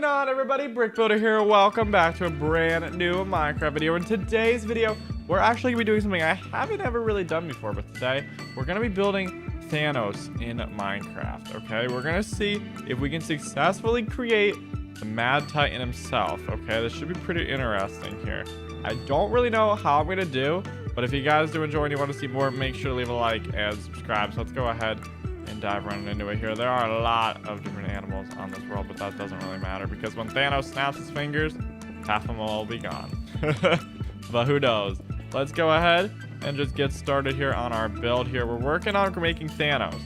going on, everybody? BrickBuilder here. Welcome back to a brand new Minecraft video. In today's video, we're actually gonna be doing something I haven't ever really done before, but today we're gonna be building Thanos in Minecraft. Okay, we're gonna see if we can successfully create the Mad Titan himself. Okay, this should be pretty interesting here. I don't really know how I'm gonna do, but if you guys do enjoy and you want to see more, make sure to leave a like and subscribe. So let's go ahead and dive right into it here. There are a lot of different animals on this world, but that doesn't really matter because when Thanos snaps his fingers, half of them will all be gone. But who knows? Let's go ahead and just get started here on our build here. We're working on making Thanos.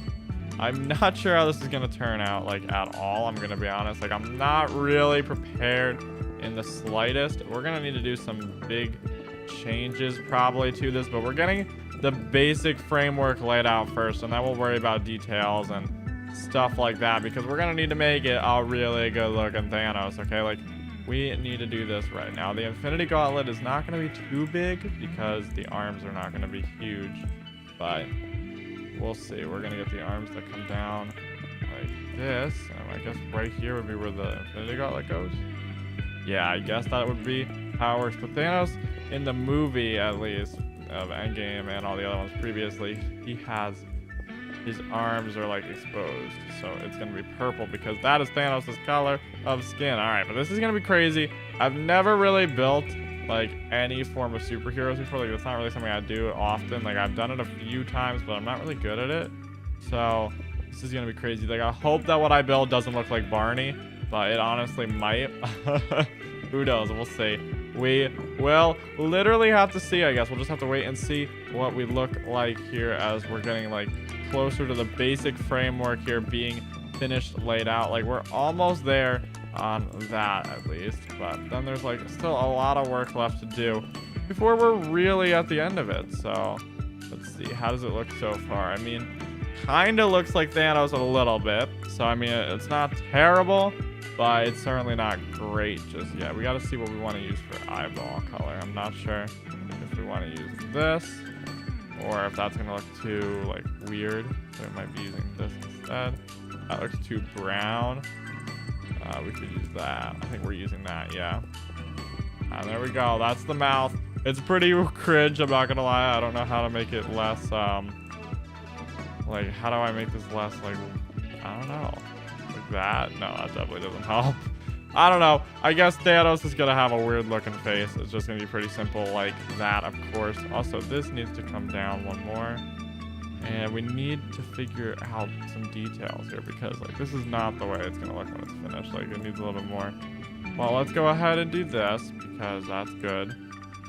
I'm not sure how this is going to turn out, like, at all. I'm going to be honest. Like, I'm not really prepared in the slightest. We're going to need to do some big changes probably to this, but we're getting the basic framework laid out first, and then we'll worry about details and stuff like that because we're going to need to make it a really good looking Thanos. Okay, like, we need to do this right now. The Infinity Gauntlet is not going to be too big because the arms are not going to be huge, but we'll see. We're going to get the arms that come down like this. I guess right here would be where the Infinity Gauntlet goes. Yeah, I guess that would be how it works. But Thanos, in the movie at least, of Endgame and all the other ones previously, he has his arms are like exposed, so it's gonna be purple because that is Thanos' color of skin. All right, but this is gonna be crazy. I've never really built like any form of superheroes before. Like, it's not really something I do often. Like, I've done it a few times, but I'm not really good at it. So this is gonna be crazy. Like, I hope that what I build doesn't look like Barney, but it honestly might. Who knows? We'll see. We will literally have to see, I guess. We'll just have to wait and see what we look like here as we're getting like closer to the basic framework here being finished, laid out. Like, we're almost there on that at least, but then there's like still a lot of work left to do before we're really at the end of it. So let's see, how does it look so far? I mean, kind of looks like Thanos a little bit, so I mean, it's not terrible, but it's certainly not great just yet. We got to see what we want to use for eyeball color. I'm not sure if we want to use this or if that's gonna look too like weird, so we might be using this instead. That looks too brown. We could use that. I think we're using that, yeah. And there we go. That's the mouth. It's pretty cringe, I'm not gonna lie. I don't know how to make it less like, how do I make this less, like, I don't know, like that? No, that definitely doesn't help. I don't know. I guess Thanos is gonna have a weird looking face. It's just gonna be pretty simple like that, of course. Also, this needs to come down one more. And we need to figure out some details here because like this is not the way it's gonna look when it's finished. Like, it needs a little bit more. Well, let's go ahead and do this because that's good.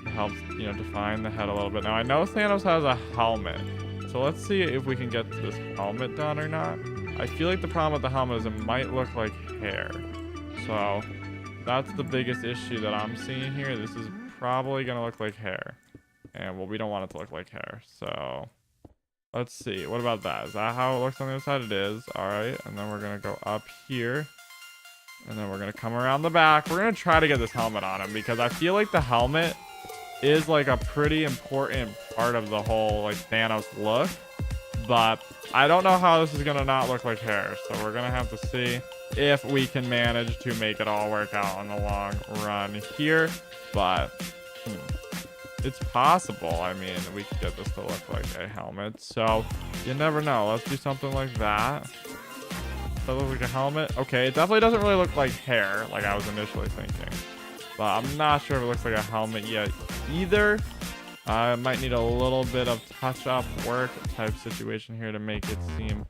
It helps, you know, define the head a little bit. Now, I know Thanos has a helmet, so let's see if we can get this helmet done or not. I feel like the problem with the helmet is it might look like hair. So that's the biggest issue that I'm seeing here. This is probably gonna look like hair, and well, we don't want it to look like hair. So let's see. What about that? Is that how it looks on the other side? It is. All right, and then we're gonna go up here, and then we're gonna come around the back. We're gonna try to get this helmet on him because I feel like the helmet is like a pretty important part of the whole like Thanos look, but I don't know how this is gonna not look like hair. So we're gonna have to see if we can manage to make it all work out in the long run here, but it's possible. I mean, we could get this to look like a helmet, so you never know. Let's do something like that. Does that look like a helmet? Okay, it definitely doesn't really look like hair like I was initially thinking, but I'm not sure if it looks like a helmet yet either. I might need a little bit of touch-up work type situation here to make it seem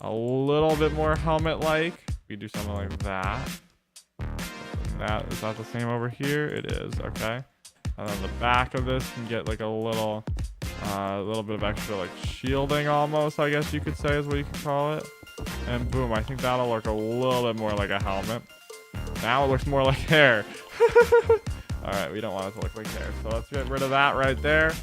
a little bit more helmet-like. We do something like that. Is that the same over here? It is. Okay. And then the back of this can get like a little bit of extra like shielding almost, I guess you could say is what you could call it. And boom, I think that'll look a little bit more like a helmet. Now it looks more like hair. All right, we don't want it to look like hair, so let's get rid of that right there.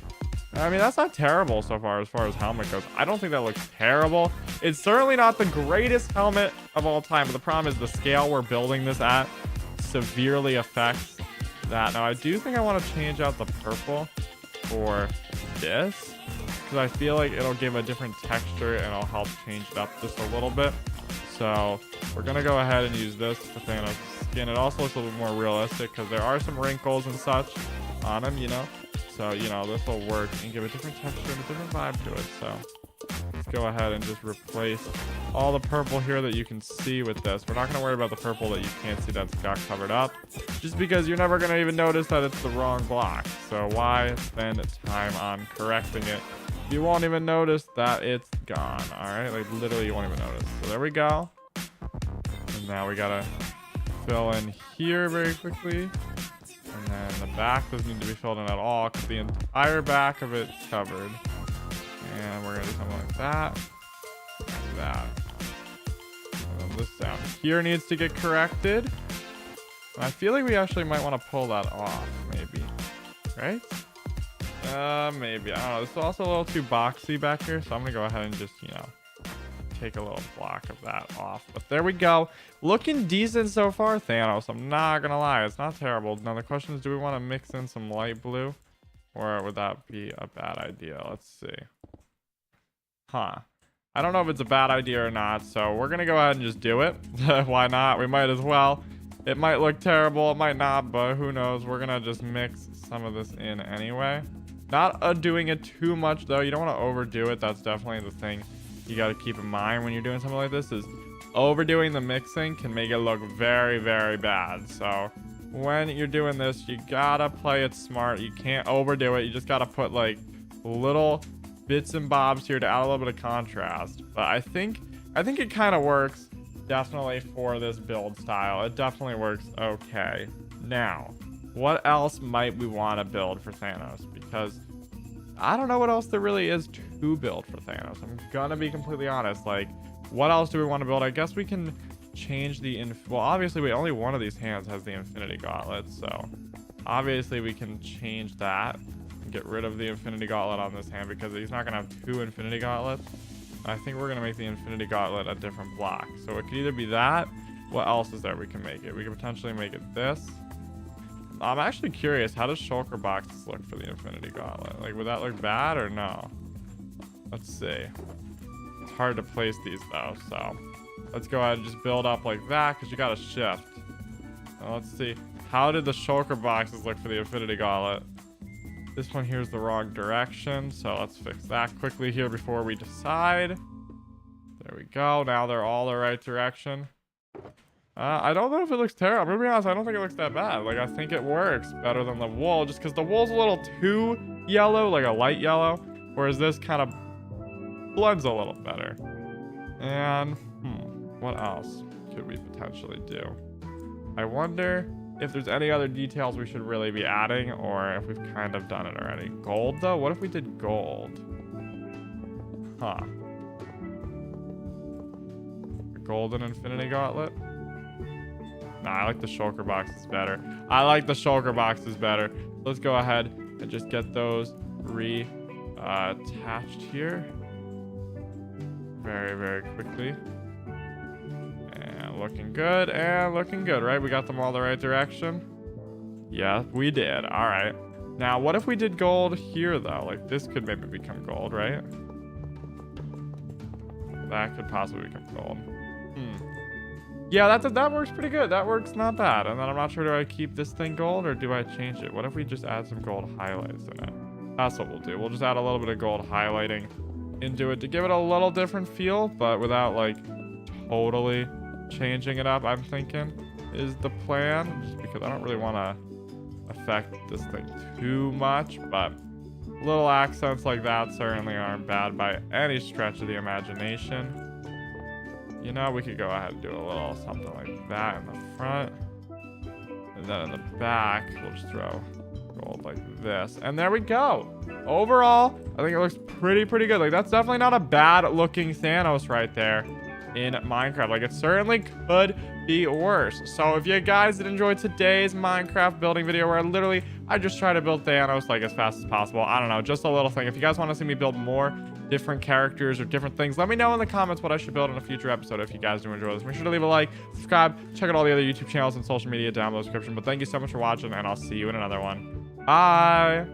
I mean, that's not terrible so far as helmet goes. I don't think that looks terrible. It's certainly not the greatest helmet of all time, but the problem is the scale we're building this at severely affects that. Now, I do think I want to change out the purple for this because I feel like it'll give a different texture and it'll help change it up just a little bit. So We're going to go ahead and use this for Thanos' skin. It also looks a little bit more realistic because there are some wrinkles and such on him, you know. So, you know, this will work and give a different texture and a different vibe to it. So let's go ahead and just replace all the purple here that you can see with this. We're not going to worry about the purple that you can't see that's got covered up, just because you're never going to even notice that it's the wrong block. So why spend time on correcting it? You won't even notice that it's gone. All right, like literally you won't even notice. So there we go. And now we got to fill in here very quickly. And then the back doesn't need to be filled in at all because the entire back of it's covered. And we're going to do something like that. Like that. And then this down here needs to get corrected. I feel like we actually might want to pull that off, maybe. Right? Maybe. I don't know. This is also a little too boxy back here, so I'm going to go ahead and just, you know, take a little block of that off. But there we go. Looking decent so far, Thanos. I'm not gonna lie, it's not terrible. Now the question is, do we want to mix in some light blue, or would that be a bad idea? Let's see. I don't know if it's a bad idea or not, so we're gonna go ahead and just do it. Why not? We might as well. It might look terrible, it might not, but who knows. We're gonna just mix some of this in anyway. Not doing it too much though. You don't want to overdo it. That's definitely the thing you got to keep in mind when you're doing something like this, is overdoing the mixing can make it look very, very bad. So when you're doing this, you gotta play it smart. You can't overdo it. You just gotta put like little bits and bobs here to add a little bit of contrast. But I think it kind of works definitely for this build style. It definitely works okay. Now, what else might we want to build for Thanos? Because I don't know what else there really is to build for Thanos. I'm gonna be completely honest. Like, what else do we want to build? I guess we can change the well, obviously only one of these hands has the Infinity Gauntlet, so obviously we can change that and get rid of the Infinity Gauntlet on this hand, because he's not gonna have two Infinity Gauntlets. I think we're gonna make the Infinity Gauntlet a different block. So it could either be that. What else is there we can make it? We could potentially make it this. I'm actually curious, how does shulker boxes look for the Infinity Gauntlet? Like, would that look bad or no? Let's see. It's hard to place these though, so let's go ahead and just build up like that, because you got to shift. Now, let's see. How did the shulker boxes look for the Infinity Gauntlet? This one here is the wrong direction, so let's fix that quickly here before we decide. There we go. Now they're all the right direction. I don't know if it looks terrible. I'm gonna be honest, I don't think it looks that bad. Like, I think it works better than the wool, just because the wool's a little too yellow, like a light yellow, whereas this kind of blends a little better. And what else could we potentially do? I wonder if there's any other details we should really be adding, or if we've kind of done it already. Gold though? What if we did gold? A golden Infinity Gauntlet? Nah, I like the shulker boxes better. Let's go ahead and just get those attached here. Very, very quickly. And looking good, right? We got them all the right direction. Yeah, we did. All right. Now, what if we did gold here, though? Like, this could maybe become gold, right? That could possibly become gold. Yeah, that works pretty good. That works not bad. And then I'm not sure, do I keep this thing gold or do I change it? What if we just add some gold highlights in it? That's what we'll do. We'll just add a little bit of gold highlighting into it to give it a little different feel, but without like totally changing it up, I'm thinking is the plan, just because I don't really want to affect this thing too much, but little accents like that certainly aren't bad by any stretch of the imagination. You know, we could go ahead and do a little something like that in the front, and then in the back we'll just throw gold like this, and there we go. Overall, I think it looks pretty good. Like, that's definitely not a bad looking Thanos right there in Minecraft. Like, it certainly could be worse. So if you guys did enjoy today's Minecraft building video, where I just try to build Thanos like as fast as possible. I don't know, just a little thing. If you guys want to see me build more different characters or different things, let me know in the comments what I should build in a future episode. If you guys do enjoy this, make sure to leave a like, subscribe, check out all the other YouTube channels and social media down below in the description. But thank you so much for watching, and I'll see you in another one. Bye.